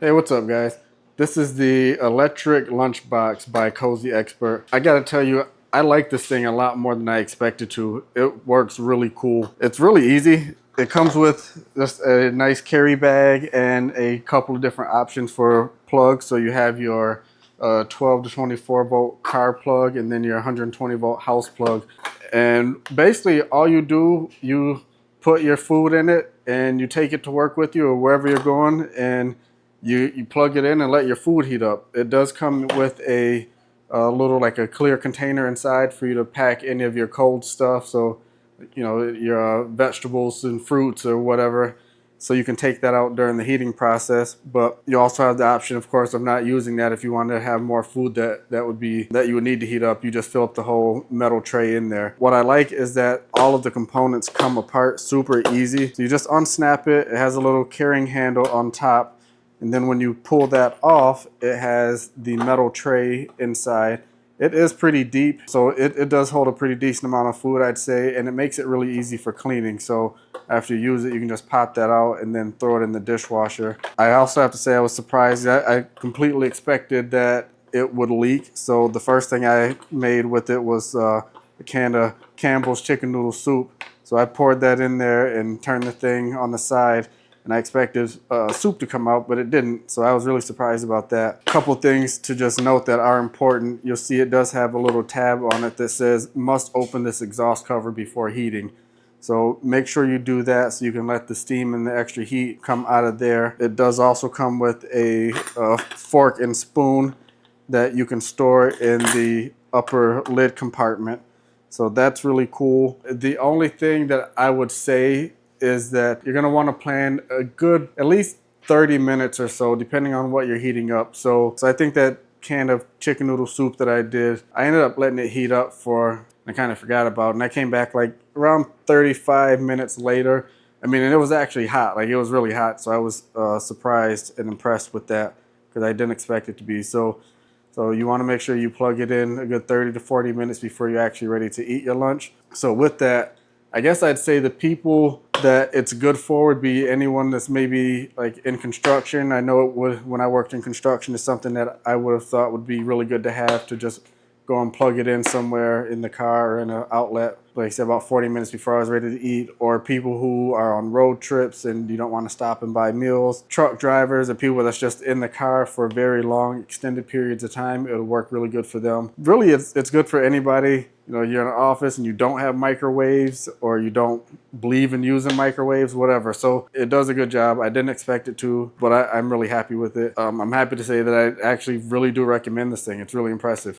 Hey, what's up, guys? This is the electric lunchbox by Cozy Expert. I gotta tell you, I like this thing a lot more than I expected to. It works really cool. It's really easy. It comes with just a nice carry bag and a couple of different options for plugs. So you have your 12 to 24 volt car plug and then your 120 volt house plug. And basically all you do, you put your food in it and you take it to work with you or wherever you're going, and you plug it in and let your food heat up. It does come with a little like a clear container inside for you to pack any of your cold stuff. So, your vegetables and fruits or whatever. So you can take that out during the heating process. But you also have the option, of course, of not using that if you want to have more food that you would need to heat up. You just fill up the whole metal tray in there. What I like is that all of the components come apart super easy. So you just unsnap it. It has a little carrying handle on top. And then when you pull that off, it has the metal tray inside. It is pretty deep, so it does hold a pretty decent amount of food, I'd say, and it makes it really easy for cleaning. So after you use it, you can just pop that out and then throw it in the dishwasher. I also have to say I was surprised. I completely expected that it would leak. So the first thing I made with it was a can of Campbell's chicken noodle soup. So I poured that in there and turned the thing on the side. And I expected soup to come out, but it didn't. So I was really surprised about that. A couple things to just note that are important. You'll see it does have a little tab on it that says must open this exhaust cover before heating. So make sure you do that so you can let the steam and the extra heat come out of there. It does also come with a fork and spoon that you can store in the upper lid compartment. So that's really cool. The only thing that I would say is that you're going to want to plan a good at least 30 minutes or so, depending on what you're heating up. So I think that can of chicken noodle soup that I did, I ended up letting it heat up for, I kind of forgot about it, and I came back like around 35 minutes later. I mean, and it was actually hot, like it was really hot. So I was surprised and impressed with that because I didn't expect it to be. So you want to make sure you plug it in a good 30 to 40 minutes before you're actually ready to eat your lunch. So with that, I guess I'd say the people that it's good for would be anyone that's maybe like in construction. I know it would, when I worked in construction, is something that I would have thought would be really good to have, to just go and plug it in somewhere in the car or in an outlet, like I said, about 40 minutes before I was ready to eat. Or people who are on road trips and you don't want to stop and buy meals. Truck drivers and people that's just in the car for very long, extended periods of time. It'll work really good for them. Really, it's good for anybody. You know, you're in an office and you don't have microwaves, or you don't believe in using microwaves, whatever. So it does a good job. I didn't expect it to, but I'm really happy with it. I'm happy to say that I actually really do recommend this thing. It's really impressive.